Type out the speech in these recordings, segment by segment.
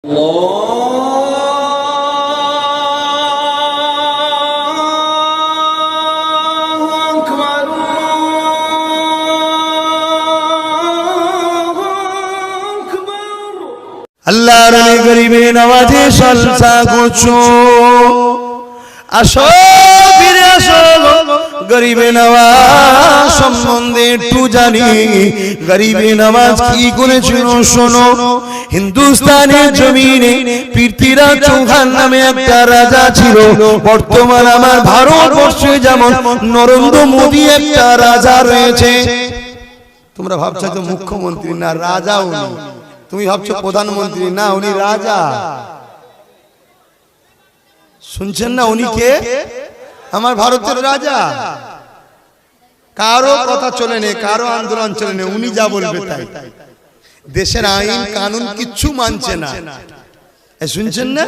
আল্লাহর গরিবে নওয়াজে সলসা গুছো আসো ফিরে আসো গরিবে নওয়াজ সম্বন্ধে একটু জানি গরিবে নওয়াজ কি করেছিল শোনো হিন্দুস্তানের জমিনে পৃথ্বীরাজ চৌহান নামে একটা রাজা ছিল বর্তমান আমার ভারতবর্ষে যেমন নরেন্দ্র মোদী একটা রাজা রয়েছে তোমরা ভাবছো তো মুখ্যমন্ত্রী না রাজা উনি তুমি ভাবছো প্রধানমন্ত্রী না উনি রাজা শুনছেন না উনি কে আমার ভারতের রাজা কারো কথা চলে নেই কারো আন্দোলন চলে নেই উনি যা বলবে তাই দেশের আইন কানুন কিচ্ছু মানছে না শুনছেন না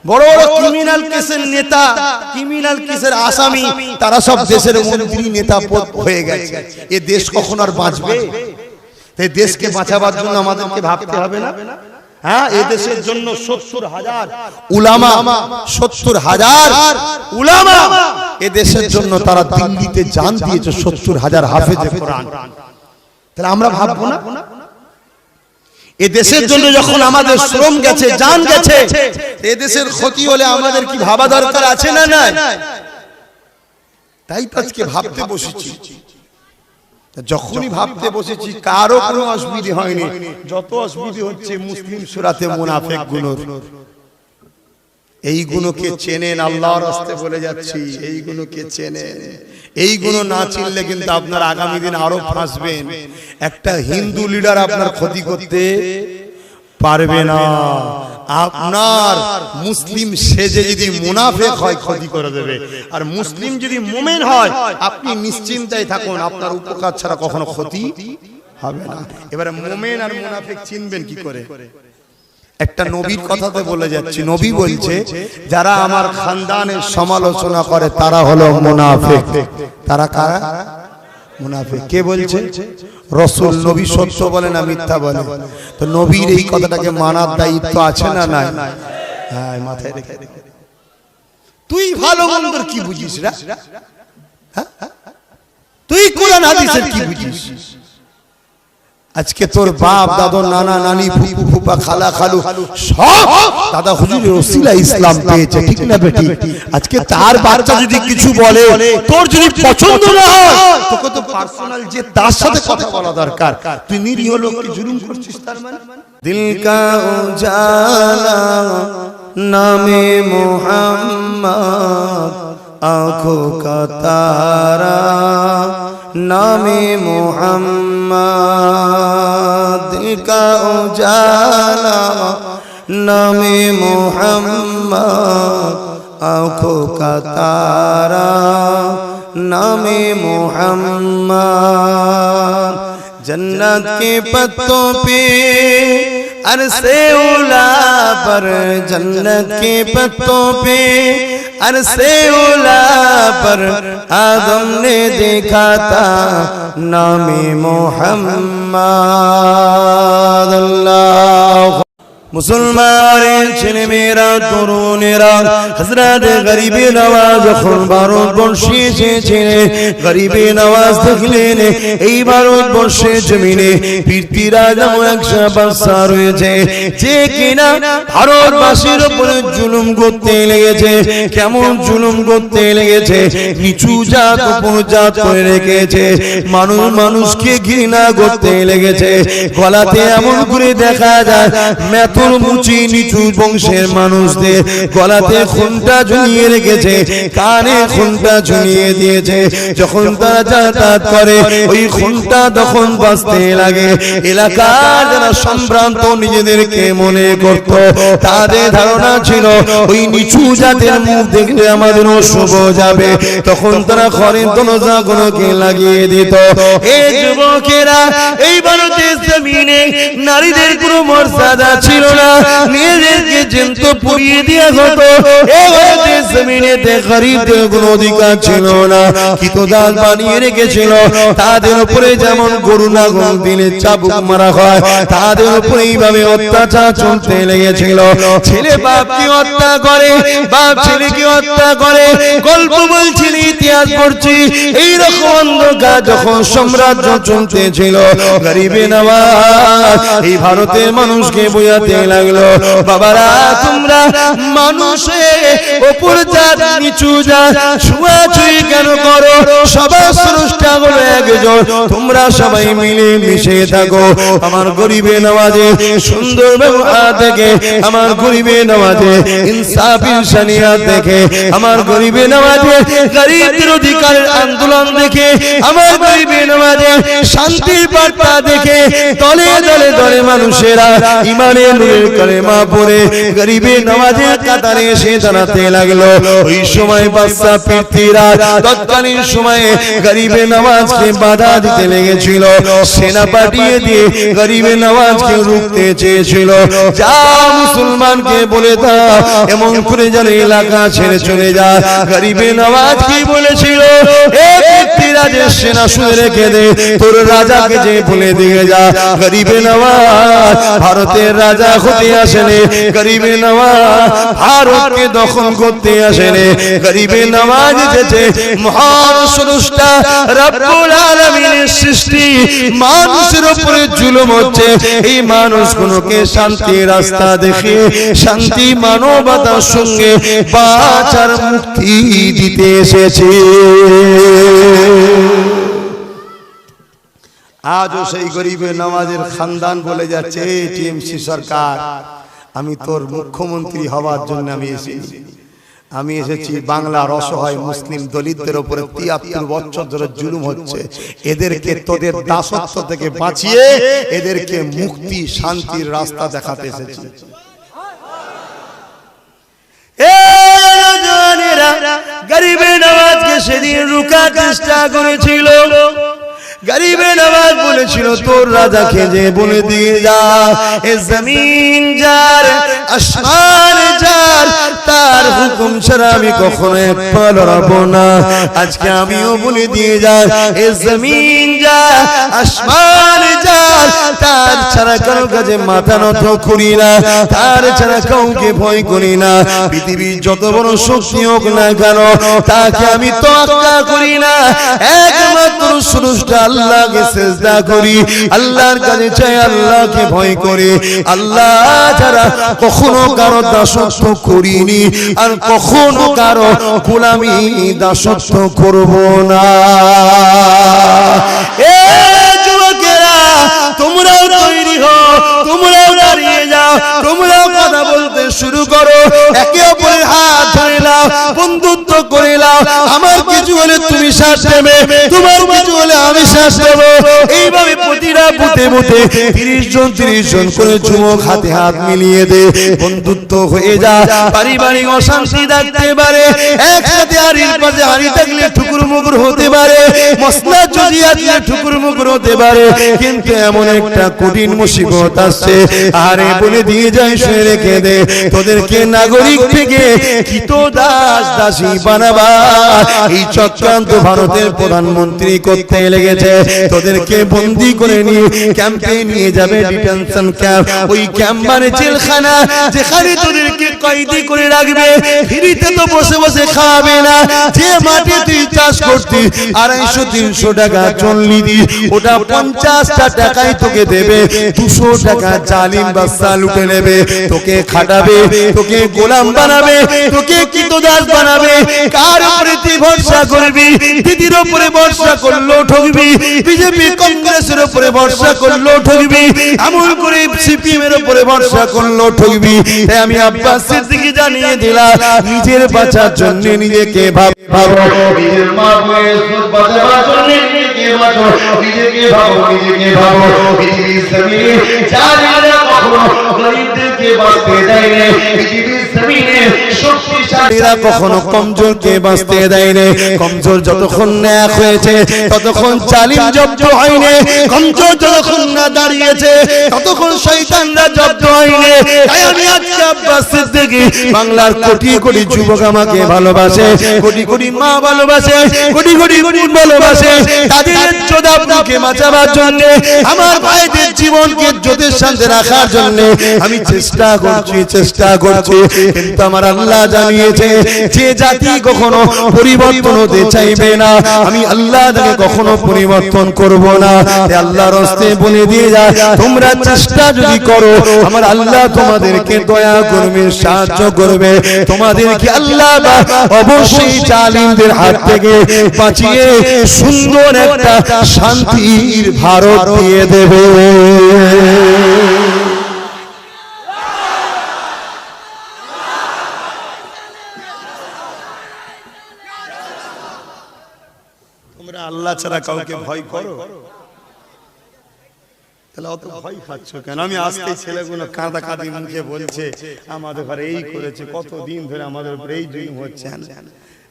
বড় বড় ক্রিমিনাল কেসের নেতা ক্রিমিনাল কেসের আসামি তারা সব দেশের মন্ত্রী নেতা হয়ে গেছে এ দেশ কখন আর বাঁচবে এই দেশকে বাঁচাবার জন্য আমাদেরকে ভাবতে হবে না হ্যাঁ এই দেশের জন্য ৭০,০০০ উলামা ৭০,০০০ উলামা এই দেশের জন্য তারা দিল্লিতে জান দিয়েছে ৭০,০০০ হাফেজে কোরআন তাহলে আমরা ভাববো না এই দেশের জন্য যখন আমাদের শ্রম গেছে জান গেছে এই দেশের ক্ষতি হলে আমাদের কি ভাবা দরকার আছে না না তাই তো আজকে ভাবতে বসেছি যখনই ভাবতে বসেছি কারো কোনো অসুবিধা হয়নি যত অসুবিধা হচ্ছে মুসলিম সূরাতে মুনাফিক গুলোর এই গুণকে চেনেন আল্লাহর রাস্তে বলে যাচ্ছি এই গুণকে চেনেন এই গুণ না চিনলে কিন্তু আপনার আগামী দিন আরো ফাঁসবেন একটা হিন্দু লিডার আপনার ক্ষতি করতে পারবে না আপনার মুসলিম সেজে যদি মুনাফিক হয় ক্ষতি করে দেবে আর মুসলিম যদি মুমিন হয় আপনি নিশ্চিন্তায় থাকুন আপনার উপকার ছাড়া কখনো ক্ষতি হবে না এবারে মুমিন আর মুনাফিক চিনবেন কি করে একটা নবীর কথাতে বলে যাচ্ছি নবী বলছে যারা আমার খানদানের সমালোচনা করে তারা হলো মুনাফিক তারা কারা মুনাফিক কে বলছে রাসূল নবী সত্য বলে না মিথ্যা বলে তো নবীর এই কথাটাকে মানার দায়িত্ব আছে না নাই হ্যাঁ মাথায় রেখে তুই ভালো মন্দর কি বুঝিস রে তুই কোরআন হাদিসের কি বুঝিস আজকে তোর বাপ দাদা নানা নানি ফুফু ফুফা খালা খালু সব দাদা হুজুরের ওসিলা ইসলাম পেয়েছে ঠিক না বেটি আজকে তার বাচ্চা যদি কিছু বলে তোর যদি পছন্দ না হয় তোকে তো পার্সোনাল যে তার সাথে কথা বলা দরকার তুই নিরীহ লোককে জুলুম করছিস তার মানে দিল কা উজালা নামে মুহাম্মদ आँखों का तारा नामे मुहम्मद दिल का उजाला नामे मुहम्मद आँखों का तारा नामे मुहम्मद जन्नत के पत्तों पे अरसे उला पर जन्नत के पत्तों पे अरसे उला पर आदम ने देखा था नामे मोहम्मद अल्लाह मुसलमान ছেলে মেয়েরা তরুণেরা হযরত গরিবে নওয়াজ যখন ভারতবর্ষে এসেছিলেন গরিবে নওয়াজ দেখলেন এই ভারতবর্ষের জমিনে পৃথ্বীরাজ নামক এক বাদশা রয়েছে যে কিনা ভারতবাসীর উপরে জুলুম করতে লেগেছে কেমন জুলুম করতে লেগেছে নিচু জাত উপর জাত করে রেখেছে মানুষ মানুষকে ঘৃণা করতে লেগেছে গলাতে এমন করে দেখা যায় তোর মুচি নিচু বংশের মানুষদের গলাতে খুনটা ঝুলিয়ে রেখেছে কানে খুনটা ঝুলিয়ে দিয়েছে যখন তারা যাতায়াত করে ওই খুনটা তখন বাজতে লাগে এলাকার যারা সম্ভ্রান্ত নিজেদেরকে মনে করত তাদের ধারণা ছিল ওই নিচু জাতের মুখ দেখলে আমাদের অশুভ যাবে তখন তারা ঘরের দরজাগুলোকে লাগিয়ে দিত এই যুবকেরা এই ভারতের জমিনে নারীদের কোনো মর্যাদা ছিল না নিজেদেরকে জ্যান্ত পুড়িয়ে দেওয়া হতো এই ভারতের জমিনেতে গরিবদের কোনো অধিকার ছিল না, কিতদাস বানিয়ে রেখেছিল। তাদের উপরে যেমন গরু নাগল দিলে চাবুক মারা হয়, তাদের উপরে এইভাবে অত্যাচার চলতে লেগেছিল। ছেলে বাপকে হত্যা করে, বাপ ছেলেকে হত্যা করে। গল্প বলছি, ইতিহাস পড়ছি। এইরকম অন্ধকার যখন সাম্রাজ্য চলতে ছিল, গরিবে নওয়াজ এই ভারতের মানুষকে বোঝাতে লাগলো, বাবারা তোমরা মানুষের ওপর জাত নিচু জাত ছুঁয়াছুঁয়ি কেন করো? সবার স্রষ্টা হলো একজন, তোমরা সবাই মিলে মিশে থাকো। আমার গরিবে নওয়াজে সুন্দর ব্যবহার দেখে, আমার গরিবে নওয়াজে ইনসাফ ইনসানিয়াত দেখে, আমার গরিবে নওয়াজে গরিবদের অধিকারের আন্দোলন দেখে, আমার গরিবে নওয়াজে শান্তির বার্তা দেখে দলে দলে দলে মানুষেরা ইমানের নূরের কালেমা পড়ে গরিবে নওয়াজের কাতারে এসে দাঁড়াতে লাগলো। ওই সময় বাদশা পৃথ্বীরাজ তৎকালীন সময়ে গরিবে নওয়াজকে বাধা দিতে লেগেছিল। সেনা পাঠিয়ে দিয়ে গরিবে নওয়াজকে রুখতে চেয়েছিল। যা মুসলমানকে বলে দাও এমন করে যেন এলাকা ছেড়ে চলে যায়। গরিবে নওয়াজ কি বলেছিল? পৃথ্বীরাজের সেনা শুনে রেখে দে, তোর রাজাকে যে বলে দিয়ে যা। গরিবে নওয়াজ ভারতের রাজা হতে আসেনি, গরিবে নওয়াজ ভারতকে দখল করতে আসেনি। গরিবে নওয়াজ এসেছে মহান স্রষ্টা রব্বুল আলামিনের সৃষ্টি। মানুষের উপরে জুলুম হচ্ছে, এই মানুষগুলোকে শান্তির রাস্তা দেখে শান্তি মানবতার সঙ্গে বাঁচার মুক্তি দিতে এসেছে। আজও সেই গরিবে নওয়াজের খানদান বলে যাচ্ছে, টিএমসি সরকার আমি তোর মুখ্যমন্ত্রী হওয়ার জন্য আমি এসেছি। বাংলার অসহায় মুসলিম দলিতদের উপরে ৭৩ বছর ধরে জুলুম হচ্ছে, এদেরকে তোদের দাসত্ব থেকে বাঁচিয়ে এদেরকে মুক্তি শান্তির রাস্তা দেখাতে এসেছি। গরিবে নওয়াজকে সেদিন রুখার চেষ্টা করেছিল। গরিবে নওয়াজ বলেছিল তোর রাজাকে যে বলে দিয়ে যা, এ জমিন যার আসমান যার, তার হুকুম ছাড়া আমি কখনো এক পা লড়াবো না। আজকে আমিও বলে দিয়ে যাই, এ জমিন যার আসমান যার, তার ছাড়া কারো কাছে মাথা নত করি না, তার ছাড়া কাউকে ভয় করি না। পৃথিবীর যত বড় শক্তি হোক না কেন তাকে আমি তোয়াক্কা করি না। একমাত্র স্রষ্টা আল্লাহকে সিজদা করি, আল্লাহর কাছে চাই, আল্লাহকে ভয় করি। আল্লাহ ছাড়া কখনো কারো দাসত্ব করিনি, আর কখনো কারো গোলামি দাসত্ব করব না। এ যুবকেরা তোমরাও তৈরি হও, তোমরাও দাঁড়িয়ে যাও, তোমরাও কথা বলতে শুরু করো, একে অপরের হাত ধরে নাও, বন্ধুত্ব করে নাও। আমার কিছু হলে তুমি শ্বাস নেবে, তোমার কিছু হলে আমি শ্বাস নেব। এইভাবে প্রতিটা বুথে বুথে ৩০ জন করে যুবক হাতে হাত মিলিয়ে দে, বন্ধুত্ব হয়ে যা। পারিবারিক অশান্তি থাকতে পারে, একসাথে হাড়ির পাশে হাড়ি থাকলে ঠুকুর মুকুর হতে পারে, মসলা যদি আসলে ঠুকুর মুকুর হতে পারে, কিন্তু এমন একটা কঠিন মুসিবত আসছে, আরে বলে দিয়ে যাই, শুনে রেখে দে। তোদেরকে নাগরিক থেকে কৃতদাস দাসী বানাবা এই চক্রান্ত ভারতের প্রধানমন্ত্রী করতে লেগেছে। তোদেরকে বন্দি করে নিয়ে ক্যাম্পে নিয়ে যাবে, ডিটেনশন ক্যাম্প। ওই ক্যাম্প মানে জেলখানা, যেখানে তোদেরকে কয়েদি করে রাখবে। ফ্রিতে তো বসে বসে খাওয়াবে না। যে মাঠে তুই চাষ করতি ২৫০-৩০০ টাকা চল্লি দি, ওটা ৫০টা টাকায় তোকে দেবে। ২০০ টাকা জালিম বাদশা লুটে নেবে, তোকে খাটাবে, তোকে গোলাম বানাবে, তোকে কৃতদাস বানাবে। কার উপরে তুই ভরসা করবি? দিদির উপরে ভরসা করলেও ঠকবি, বিজেপি কংগ্রেসের উপরে ভরসা করলেও ঠকবি, এমন করে সিপিএম এর উপরে ভরসা করলেও ঠকবি। তাই আমি আব্বাস সিদ্দিকী জানিয়ে দিলাম, নিজের বাঁচার জন্য নিজেকে ভাবো, নিজের মা বউয়ের সুখ বাঁচাবার জন্য নিজেকে বাঁচো, নিজেকে ভাবো। পৃথিবীর জমিনে যারা কখনো গরিবদেরকে বাঁচতে দেয় না, পৃথিবীর জমিনে শক্তিশালীরা কখনো কমজোরকে বাঁচতে দেয় না। কমজোর যতক্ষণ না এক হয়েছে ততক্ষণ জালিম জব্দ হয়নি, কমজোর যতক্ষণ না দাঁড়িয়েছে ততক্ষণ শয়তানরা জব্দ হয়নি। তাই আমি আজকে আব্বাস সিদ্দিকী থেকে বাংলার কোটি কোটি যুবক আমাকে ভালোবাসে, কোটি কোটি মা ভালোবাসে, কোটি কোটি বোন ভালোবাসে। তাদের চোদাবকে বাঁচাবার জন্য, আমার ভাইদের জীবনকে ইজ্জতের সাথে রাখার জন্য আমি চেষ্টা করছি। কিন্তু আমার আল্লাহ জানিয়েছে যে জাতি কখনো পরিবর্তন হতে চাইবে না, আমি আল্লাহ তাকে কখনো পরিবর্তন করব না। আল্লাহর রাস্তে বলে দিয়ে যায়, তোমরা চেষ্টা যদি করো আমার আল্লাহ তোমাদেরকে দয়া করবে, সাহায্য করবে। তোমাদেরকে আল্লাহ অবশ্যই জালিমদের হাত থেকে বাঁচিয়ে সুন্দর একটা শান্তির ভারত দিয়ে দেবে। তোমরা আল্লাহ ছাড়া কাউকে ভয় করো? তাহলে অত ভয় খাচ্ছ কেন? আমি আজকে ছেলেগুলো কাঁদা কাঁদি মুখে বলছে আমাদের ঘরে এই করেছে, কতদিন ধরে আমাদের উপরে এই জুলুম হচ্ছে।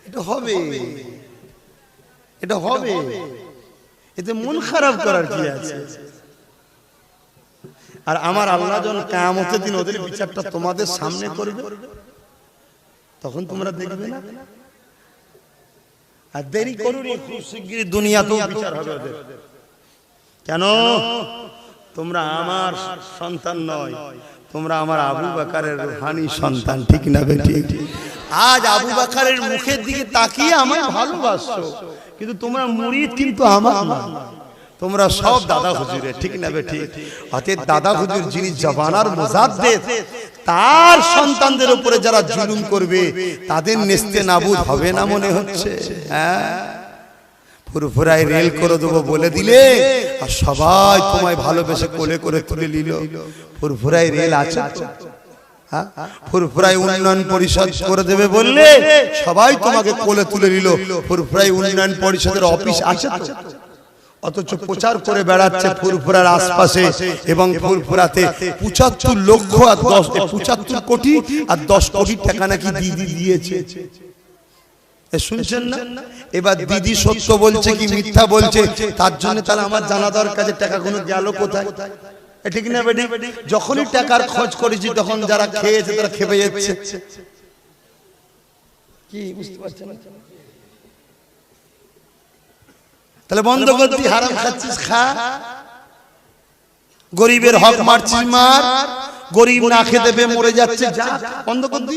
এটা হবে, এটা হবে, এতে মন খারাপ করার কি আছে? আর আমার আল্লাহ যখন কিয়ামতের দিন ওদের বিচারটা তোমাদের সামনে করবে, তখন তোমরা দেখবে না। আর দেরি করুনি, খুব শিগগিরই দুনিয়াতেও বিচার হবে ওদের। কেন? তোমরা আমার সন্তান নয়, তোমরা আমার আবু বকরের রূহানি সন্তান, ঠিক না বেঠিক? আজ আবু বকরের মুখের দিকে তাকিয়ে আমায় ভালোবাসছো, কিন্তু তোমরা মুরিদ কিন্তু আমার না, তোমরা সব দাদা হুজুরের, ঠিক না বেঠিক? অতএব দাদা হুজুর যিনি জবানার মুজাদ্দিদ, তার সন্তানদের উপরে যারা জুলুম করবে তাদের নেস্তে নাবুদ হবে না মনে হচ্ছে? হ্যাঁ, ফুরফুরায় রেল করে দেবো বলে দিলে আর সবাই তোমায় ভালোবেসে কোলে করে তুলে নিল। ফুরফুরায় রেল আছে তো? হ্যাঁ, ফুরফুরায় উন্নয়ন পরিষদ করে দেবে বললে সবাই তোমাকে কোলে তুলে নিল। ফুরফুরায় উন্নয়ন পরিষদের অফিস আছে তো? অথচ প্রচার করে বেড়াচ্ছে ফুরফুরার আশপাশে, এবং ফুরফুরাতে 75 লক্ষ আর 75 কোটি আর 10 কোটি টাকা নাকি দিদি দিয়েছে। শুনছেন না? এবার দিদি সত্য বলছে কি মিথ্যা বলছে তার জন্য তাহলে আমার জানা দরকার যে টাকাগুলো গেল কোথায়, ঠিক না বেটি? যখনই টাকার খরচ করেছি তখন যারা খেয়েছে তারা খেপে যাচ্ছে। কি বুঝতে পারছেন? তাহলে বন্ধ করতি, হারাম খাচ্ছিস খা, গরিবের হক মারছিস মার, গরিব না খেতে পেয়ে মরে যাচ্ছে, যা বন্ধ করতি।